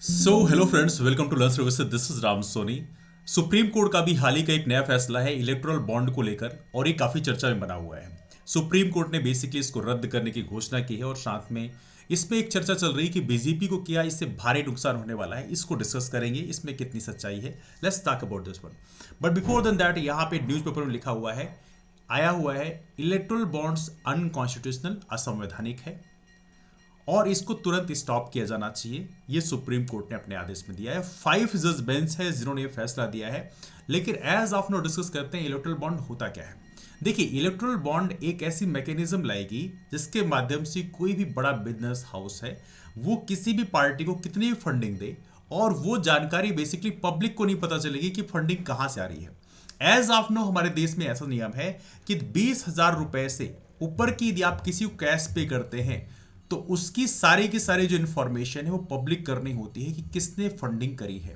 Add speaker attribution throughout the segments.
Speaker 1: Hello friends, welcome to learn service. This is Ram Soni. Supreme court का भी हाल ही का एक नया फैसला है इलेक्टोरल बॉन्ड को लेकर, और ये काफ़ी चर्चा में बना हुआ है। सुप्रीम कोर्ट ने बेसिकली इसको रद्द करने की घोषणा की है, और साथ में इस पे एक चर्चा चल रही है कि बीजेपी को क्या इससे भारी नुकसान होने वाला है। इसको डिस्कस करेंगे, इसमें कितनी सच्चाई है। Let's talk about this one. But before then that, यहाँ पे न्यूज़पेपर में लिखा हुआ है, आया हुआ है, इलेक्टोरल बॉन्ड्स अनकॉन्स्टिट्यूशनल, असंवैधानिक है और इसको तुरंत स्टॉप किया जाना चाहिए। ये सुप्रीम कोर्ट ने अपने आदेश में दिया है। 5 जज बेंच है जिन्होंने ये फैसला दिया है। लेकिन एज ऑफ नो डिस्कस करते हैं इलेक्टोरल बॉन्ड होता क्या है। देखिए, इलेक्टोरल बॉन्ड एक ऐसी मैकेनिज्म लाएगी जिसके माध्यम से कोई भी बड़ा बिजनेस हाउस है वो किसी भी पार्टी को कितनी भी फंडिंग दे, और वो जानकारी बेसिकली पब्लिक को नहीं पता चलेगी कि फंडिंग कहां से आ रही है। एज ऑफ नो हमारे देश में ऐसा नियम है कि 20,000 रुपए से ऊपर की यदि आप किसी को कैश पे करते हैं तो उसकी सारी की सारी जो इंफॉर्मेशन है वो पब्लिक करनी होती है कि किसने फंडिंग करी है।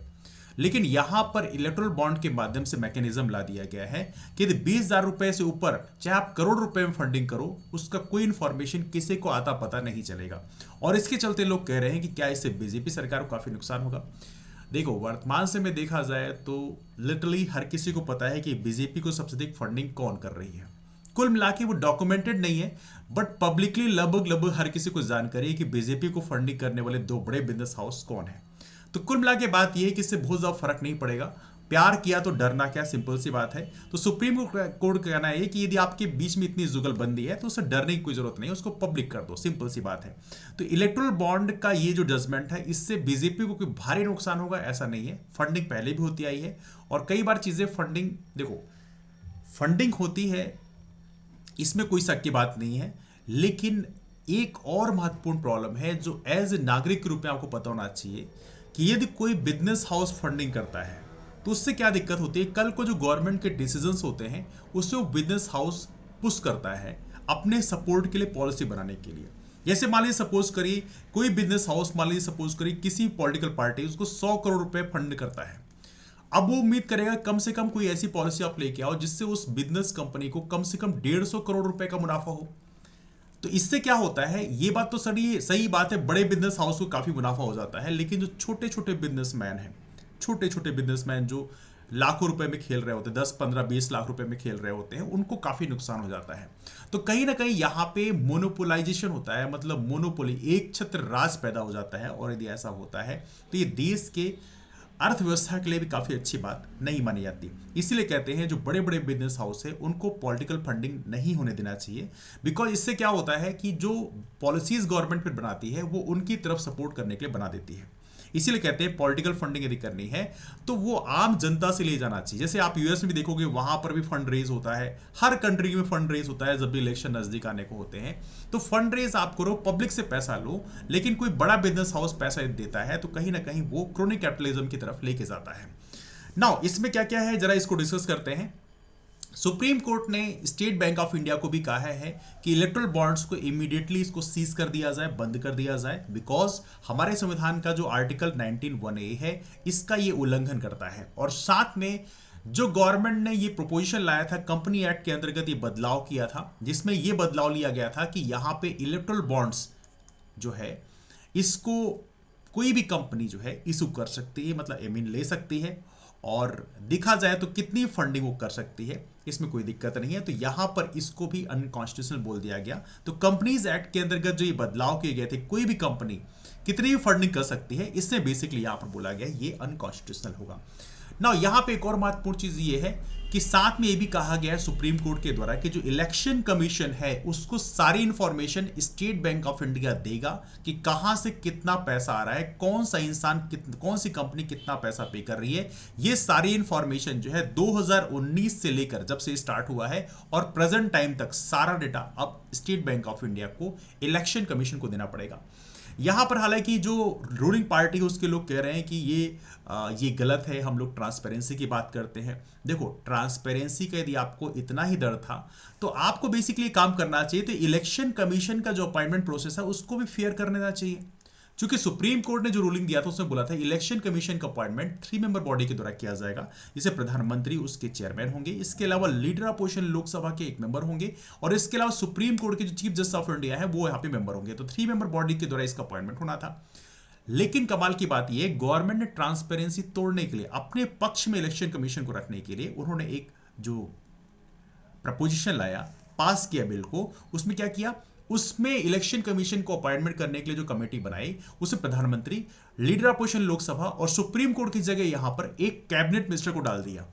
Speaker 1: लेकिन यहां पर इलेक्टोरल बॉन्ड के माध्यम से मैकेनिज्म ला दिया गया है कि यदि 20,000 रुपए से ऊपर चाहे आप करोड़ रुपए में फंडिंग करो, उसका कोई इंफॉर्मेशन किसी को आता पता नहीं चलेगा। और इसके चलते लोग कह रहे हैं कि क्या इससे बीजेपी सरकार को काफी नुकसान होगा। देखो, वर्तमान समय में देखा जाए तो लिटरली हर किसी को पता है कि बीजेपी को सबसे अधिक फंडिंग कौन कर रही है। कुल मिला के वो डॉक्यूमेंटेड नहीं है, बट पब्लिकली लगभग लगभग हर किसी को जानकारी है कि बीजेपी को फंडिंग करने वाले दो बड़े बिजनेस हाउस कौन है। तो कुल मिला के बात यह है कि इससे बहुत ज्यादा फर्क नहीं पड़ेगा। प्यार किया तो डरना क्या, सिंपल सी बात है। तो सुप्रीम कोर्ट का कहना है कि यदि आपके बीच में इतनी जुगलबंदी है तो उससे डरने की कोई जरूरत नहीं है, उसको पब्लिक कर दो, सिंपल सी बात है। तो इलेक्टोरल बॉन्ड का ये जो जजमेंट है, इससे बीजेपी को कोई भारी नुकसान होगा ऐसा नहीं है। फंडिंग पहले भी होती आई है, और कई बार चीजें फंडिंग, देखो, फंडिंग होती है, इसमें कोई शक की बात नहीं है। लेकिन एक और महत्वपूर्ण प्रॉब्लम है जो एज ए नागरिक के रूप में आपको पता होना चाहिए कि यदि कोई बिजनेस हाउस फंडिंग करता है तो उससे क्या दिक्कत होती है। कल को जो गवर्नमेंट के डिसीजंस होते हैं उससे वो बिजनेस हाउस पुश करता है अपने सपोर्ट के लिए, पॉलिसी बनाने के लिए। जैसे मान लीजिए सपोज करिए कोई बिजनेस हाउस, मान लीजिए सपोज करिए किसी पॉलिटिकल पार्टी उसको 100 करोड़ रुपए फंड करता है। अब वो उम्मीद करेगा कम से कम कोई ऐसी पॉलिसी आप लेके आओ जिससे उस बिजनेस कंपनी को कम से कम 150 करोड़ रुपए का मुनाफा हो। तो इससे क्या होता है, ये बात तो सही सही बात है, बड़े बिजनेस हाउस को काफी मुनाफा हो जाता है। लेकिन जो छोटे छोटे बिजनेसमैन हैं, छोटे छोटे बिजनेसमैन जो लाखों रुपए में खेल रहे होते हैं, 10 15 20 लाख रुपए में खेल रहे होते हैं, उनको काफी नुकसान हो जाता है। तो कहीं ना कहीं यहाँ पे मोनोपोलाइजेशन होता है, मतलब मोनोपोली, एक छत्र राज पैदा हो जाता है। और यदि ऐसा होता है तो ये देश के अर्थव्यवस्था के लिए भी काफी अच्छी बात नहीं मानी जाती। इसीलिए कहते हैं जो बड़े बड़े बिजनेस हाउस है उनको पॉलिटिकल फंडिंग नहीं होने देना चाहिए। बिकॉज इससे क्या होता है कि जो पॉलिसीज गवर्नमेंट फिर बनाती है वो उनकी तरफ सपोर्ट करने के लिए बना देती है। इसीलिए कहते हैं पॉलिटिकल फंडिंग यदि करनी है तो वो आम जनता से ले जाना चाहिए। जैसे आप यूएस में भी देखोगे, वहां पर भी फंड रेज होता है, हर कंट्री में फंड रेज होता है जब भी इलेक्शन नजदीक आने को होते हैं। तो फंड रेज आप करो, पब्लिक से पैसा लो। लेकिन कोई बड़ा बिजनेस हाउस पैसा देता है तो कहीं ना कहीं वो क्रोनिक कैपिटलिज्म की तरफ लेके जाता है। नाउ इसमें क्या क्या है जरा इसको डिस्कस करते हैं। सुप्रीम कोर्ट ने स्टेट बैंक ऑफ इंडिया को भी कहा है कि इलेक्टोरल बॉन्ड्स को इमीडिएटली इसको सीज कर दिया जाए, बंद कर दिया जाए। बिकॉज हमारे संविधान का जो आर्टिकल 19(1)(a) है इसका ये उल्लंघन करता है। और साथ में जो गवर्नमेंट ने ये प्रोपोजिशन लाया था कंपनी एक्ट के अंतर्गत, ये बदलाव किया था, जिसमें ये बदलाव लिया गया था कि यहां पे इलेक्टोरल बॉन्ड्स जो है इसको कोई भी कंपनी जो है इशू कर सकती है, मतलब एमीन ले सकती है। और देखा जाए तो कितनी फंडिंग वो कर सकती है, इसमें कोई दिक्कत नहीं है। तो यहां पर इसको भी अनकॉन्स्टिट्यूशनल बोल दिया गया। तो कंपनीज एक्ट के अंतर्गत जो ये बदलाव किए गए थे, कोई भी कंपनी कितनी भी फंडिंग कर सकती है, इससे बेसिकली यहां पर बोला गया ये अनकॉन्स्टिट्यूशनल होगा। ना यहां पे एक और महत्वपूर्ण चीज ये है कि साथ में ये भी कहा गया है सुप्रीम कोर्ट के द्वारा कि जो इलेक्शन कमीशन है उसको सारी information state bank of India देगा कि कहां से कितना पैसा आ रहा है, कौन सा इंसान कौन सी कंपनी कितना पैसा पे कर रही है। ये सारी इंफॉर्मेशन जो है 2019 से लेकर जब से स्टार्ट हुआ है और प्रेजेंट टाइम तक सारा डेटा अब स्टेट बैंक ऑफ इंडिया को, इलेक्शन कमीशन को देना पड़ेगा। यहां पर हालांकि जो रूलिंग पार्टी है उसके लोग कह रहे हैं कि ये गलत है, हम लोग ट्रांसपेरेंसी की बात करते हैं। देखो, ट्रांसपेरेंसी का यदि आपको इतना ही डर था तो आपको बेसिकली काम करना चाहिए, तो इलेक्शन कमीशन का जो अपॉइंटमेंट प्रोसेस है उसको भी फेयर कर देना चाहिए। क्योंकि सुप्रीम कोर्ट ने जो रूलिंग दिया था उसमें बोला था इलेक्शन कमीशन का अपॉइंटमेंट 3 मेंबर बॉडी के द्वारा किया जाएगा, जिसे प्रधानमंत्री उसके चेयरमैन होंगे, इसके अलावा लीडर अपोजिशन लोकसभा के एक मेंबर होंगे, और इसके अलावा सुप्रीम कोर्ट के जो चीफ जस्टिस ऑफ इंडिया है वो यहाँ पे मेंबर होंगे। तो 3 मेंबर बॉडी के द्वारा इसका अपॉइंटमेंट होना था। लेकिन कमाल की बात यह, गवर्नमेंट ने ट्रांसपेरेंसी तोड़ने के लिए, अपने पक्ष में इलेक्शन कमीशन को रखने के लिए, उन्होंने एक जो प्रपोजिशन लाया, पास किया बिल को। उसमें क्या किया, उसमें इलेक्शन कमीशन को अपॉइंटमेंट करने के लिए जो कमेटी बनाई, उसे प्रधानमंत्री, लीडर अपोजिशन लोकसभा और सुप्रीम कोर्ट की जगह यहां पर एक कैबिनेट मिनिस्टर को डाल दिया,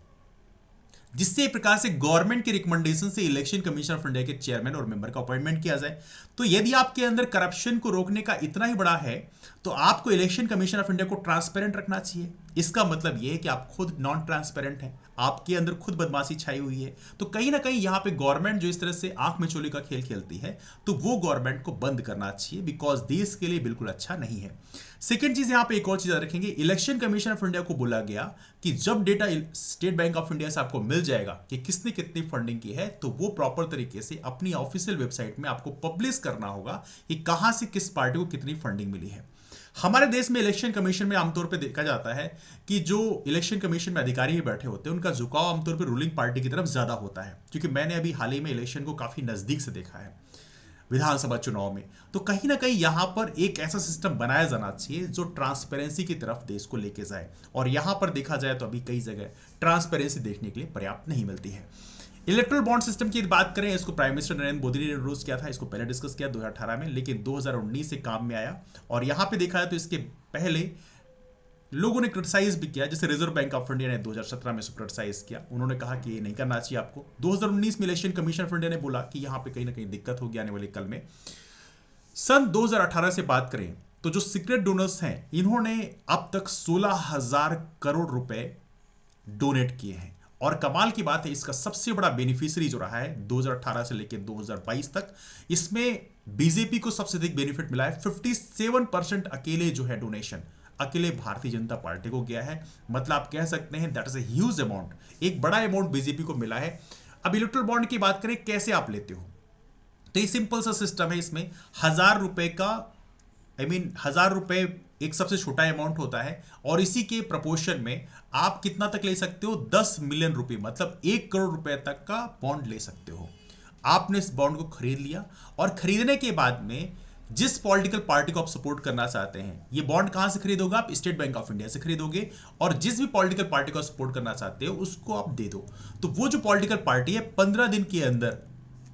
Speaker 1: जिससे एक प्रकार से गवर्नमेंट के रिकमेंडेशन से इलेक्शन कमीशन ऑफ इंडिया के चेयरमैन और मेंबर का अपॉइंटमेंट किया जाए। तो यदि आपके अंदर करप्शन को रोकने का इतना ही बड़ा है, तो आपको इलेक्शन कमीशन ऑफ इंडिया को ट्रांसपेरेंट रखना चाहिए। इसका मतलब यह है कि आप खुद नॉन ट्रांसपेरेंट हैं, आपके अंदर खुद बदमाशी छाई हुई है। तो कहीं ना कहीं यहां पे गवर्नमेंट जो इस तरह से आंख में चोली का खेल खेलती है, तो वो गवर्नमेंट को बंद करना चाहिए, बिकॉज देश के लिए बिल्कुल अच्छा नहीं है। सेकेंड चीज, यहां पे एक और चीज याद रखेंगे, इलेक्शन कमीशन ऑफ इंडिया को बोला गया कि जब data state bank of India से आपको मिल जाएगा कि किसने कितनी फंडिंग की है, तो वो प्रॉपर तरीके से अपनी ऑफिशियल वेबसाइट में आपको पब्लिश करना होगा कि कहां से किस पार्टी को कितनी फंडिंग मिली है। हमारे देश में इलेक्शन कमीशन में आमतौर पर देखा जाता है कि जो इलेक्शन कमीशन में अधिकारी ही बैठे होते हैं, उनका झुकाव आमतौर पर रूलिंग पार्टी की तरफ ज्यादा होता है, क्योंकि मैंने अभी हाल ही में इलेक्शन को काफी नजदीक से देखा है विधानसभा चुनाव में। तो कहीं ना कहीं यहां पर एक ऐसा सिस्टम बनाया जाना चाहिए जो ट्रांसपेरेंसी की तरफ देश को लेके जाए, और यहां पर देखा जाए तो अभी कई जगह ट्रांसपेरेंसी देखने के लिए पर्याप्त नहीं मिलती है। इलेक्ट्रल बॉन्ड सिस्टम की बात करें, इसको प्राइम मिनिस्टर नरेंद्र मोदी ने इंट्रोड्यूस किया था, इसको पहले डिस्कस किया 2018 में, लेकिन 2019 से काम में आया। और यहां पे देखा है तो इसके पहले लोगों ने क्रिटिसाइज भी किया, जैसे रिजर्व बैंक ऑफ इंडिया ने 2017 में इसको क्रिटिसाइज किया, उन्होंने कहा कि ये नहीं करना चाहिए आपको। 2019 में इलेक्शन कमीशन ऑफ इंडिया ने बोला कि यहां पे कहीं ना कहीं दिक्कत होगी आने वाले कल में। सन 2018 से बात करें तो जो सीक्रेट डोनर्स हैं, इन्होंने अब तक 16,000 करोड़ रुपए डोनेट किए हैं। और कमाल की बात है, इसका सबसे बड़ा बेनिफिशियरी जो रहा है 2018 से लेकर 2022 तक, इसमें बीजेपी को सबसे अधिक बेनिफिट मिला है। 57% अकेले जो है डोनेशन अकेले भारतीय जनता पार्टी को गया है। मतलब आप कह सकते हैं that is a huge amount, एक बड़ा अमाउंट बीजेपी को मिला है। अब इलेक्ट्रल बॉन्ड की बात करें, कैसे आप लेते हो, तो ये सिंपल सा सिस्टम है। इसमें 1,000 रुपए का 1,000 रुपए एक सबसे छोटा अमाउंट होता है, और इसी के प्रपोर्शन में आप कितना तक ले सकते हो, 10 मिलियन रुपए, मतलब 1 करोड़ रुपए तक का बॉन्ड ले सकते हो। आपने इस बॉन्ड को खरीद लिया, और खरीदने के बाद में जिस पॉलिटिकल पार्टी को आप सपोर्ट करना चाहते हैं, ये बॉन्ड कहां से खरीदोगे आप, स्टेट बैंक ऑफ इंडिया से खरीदोगे, और जिस भी पॉलिटिकल पार्टी को सपोर्ट करना चाहते हो उसको आप दे दो। तो वो जो पॉलिटिकल पार्टी है 15 दिन के अंदर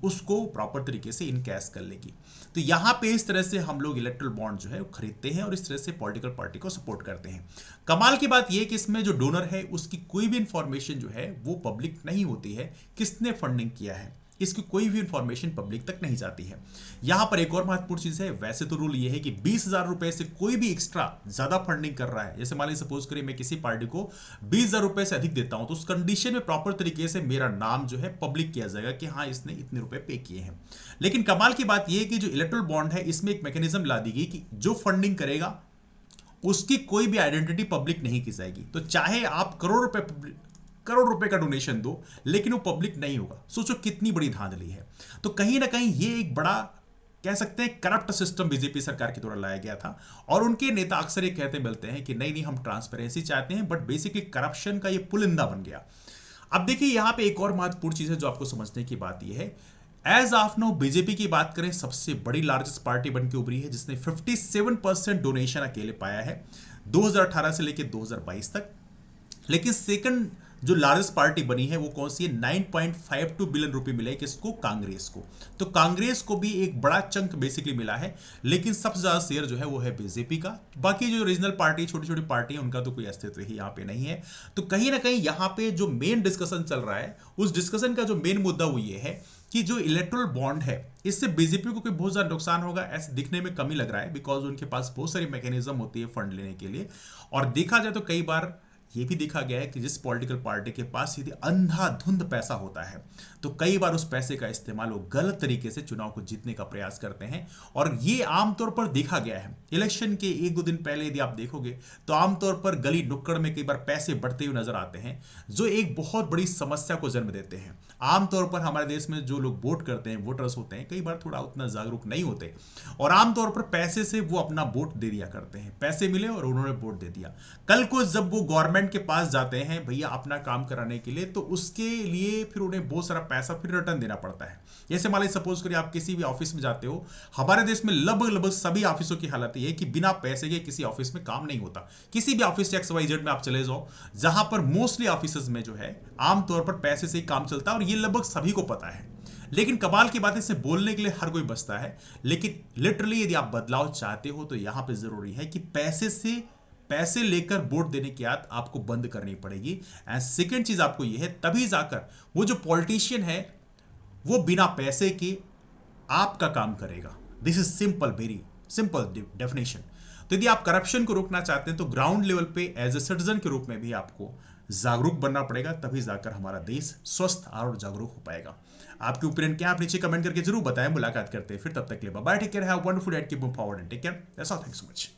Speaker 1: उसको प्रॉपर तरीके से इनकैश कर लेगी। तो यहां पे इस तरह से हम लोग इलेक्ट्रल बॉन्ड जो है वो खरीदते हैं और इस तरह से पॉलिटिकल पार्टी को सपोर्ट करते हैं। कमाल की बात यह कि इसमें जो डोनर है उसकी कोई भी इंफॉर्मेशन जो है वो पब्लिक नहीं होती है, किसने फंडिंग किया है इसकी कोई भी इंफॉर्मेशन पब्लिक तक नहीं जाती है। यहां पर एक और महत्वपूर्ण चीज है, वैसे तो रूल ये है कि 20,000 रुपए से कोई भी एक्स्ट्रा ज्यादा फंडिंग कर रहा है, जैसे मान लीजिए सपोज करिए मैं किसी पार्टी को 20,000 रुपए से अधिक देता हूं, तो उस कंडीशन में प्रॉपर तरीके से मेरा नाम जो है पब्लिक किया जाएगा कि हाँ इसने इतने रुपए पे किए हैं। लेकिन कमाल की बात यह है कि जो इलेक्ट्रल बॉन्ड है इसमें एक मैकेनिज्म ला दी गई कि जो फंडिंग करेगा उसकी कोई भी आइडेंटिटी पब्लिक नहीं की जाएगी। तो चाहे आप करोड़ रुपए का डोनेशन दो, लेकिन वो पब्लिक नहीं होगा। सोचो कितनी बड़ी धांधली है। तो कहीं ना कहीं ये एक बड़ा कह सकते हैं करप्ट सिस्टम बीजेपी सरकार के द्वारा लाया गया था, और उनके नेता अक्सर ये कहते मिलते हैं कि नहीं हम ट्रांसपेरेंसी चाहते हैं, बट बेसिकली करप्शन का ये पुलिंदा बन गया। अब देखिए यहां पे एक और महत्वपूर्ण चीज है जो आपको समझने की बात यह है, एज ऑफ नो बीजेपी की बात करें सबसे बड़ी लार्जेस्ट पार्टी बन के उभरी है, जिसने 57% डोनेशन अकेले पाया है 2018 से लेकर 2022 तक। लेकिन सेकंड जो लार्जेस्ट पार्टी बनी है वो कौन सी है, 9.52 बिलियन रुपए मिले किसको, कांग्रेस को। तो कांग्रेस को भी एक बड़ा चंक बेसिकली मिला है, लेकिन सबसे ज्यादा शेयर जो है वो है बीजेपी का। बाकी जो रीजनल पार्टी छोटी छोटी पार्टी है उनका तो कोई अस्तित्व ही यहाँ पे नहीं है। तो कहीं ना कहीं यहाँ पे जो मेन डिस्कशन चल रहा है, उस डिस्कशन का जो मेन मुद्दा वो ये है कि जो इलेक्ट्रल बॉन्ड है इससे बीजेपी को कोई बहुत ज्यादा नुकसान होगा ऐसे दिखने में कम ही लग रहा है, बिकॉज उनके पास बहुत सारी मैकेनिज्म होती है फंड लेने के लिए। और देखा जाए तो कई बार ये भी देखा गया है कि जिस पॉलिटिकल पार्टी के पास यदि अंधाधुंध पैसा होता है तो कई बार उस पैसे का इस्तेमाल वो गलत तरीके से चुनाव को जीतने का प्रयास करते हैं। और ये आमतौर पर देखा गया है, इलेक्शन के 1-2 दिन पहले यदि आप देखोगे तो आमतौर पर गली नुक्कड़ में कई बार पैसे बढ़ते हुए नजर आते हैं, जो एक बहुत बड़ी समस्या को जन्म देते हैं। आमतौर पर हमारे देश में जो लोग वोट करते हैं, वोटर्स होते हैं, कई बार थोड़ा उतना जागरूक नहीं होते और आमतौर पर पैसे से वो अपना वोट दे दिया करते हैं। पैसे मिले और उन्होंने वोट दे दिया। कल को जब वो गवर्नमेंट के पास जाते हैं भैया अपना काम कराने के लिए, तो उसके लिए फिर उन्हें बहुत सारा पैसा फिर रिटर्न देना पड़ता है। जैसे मान लीजिए सपोज करिए आप किसी भी ऑफिस में जाते हो, हमारे देश में लगभग लगभग सभी ऑफिसों की हालत यह है कि बिना पैसे के किसी ऑफिस में काम नहीं होता। किसी भी ऑफिस XYZ में आप चले जाओ, जहां पर मोस्टली ऑफिस में जो है आमतौर पर पैसे से ही काम चलता है और ये लगभग सभी को पता है। लेकिन कमाल की बात है, इसे बोलने के लिए हर कोई बचता है, लेकिन लिटरली यदि आप बदलाव चाहते हो तो यहां पे जरूरी है कि पैसे लेकर वोट देने की आदत आपको बंद करनी पड़ेगी। एंड सेकेंड चीज आपको यह है, तभी जाकर वो जो पॉलिटिशियन है वो बिना पैसे के आपका काम करेगा। This is simple, very simple definition. तो यदि आप करप्शन को रोकना चाहते हैं तो ग्राउंड लेवल पे एज ए सिटीजन के रूप में भी आपको जागरूक बनना पड़ेगा, तभी जाकर हमारा देश स्वस्थ और जागरूक हो पाएगा। आपके ओपिनियन क्या, आप नीचे कमेंट करके जरूर बताएं। मुलाकात करते हैं फिर, तब तक के लिए bye, take care, have a wonderful day, keep moving forward and take care, that's all, thanks so much.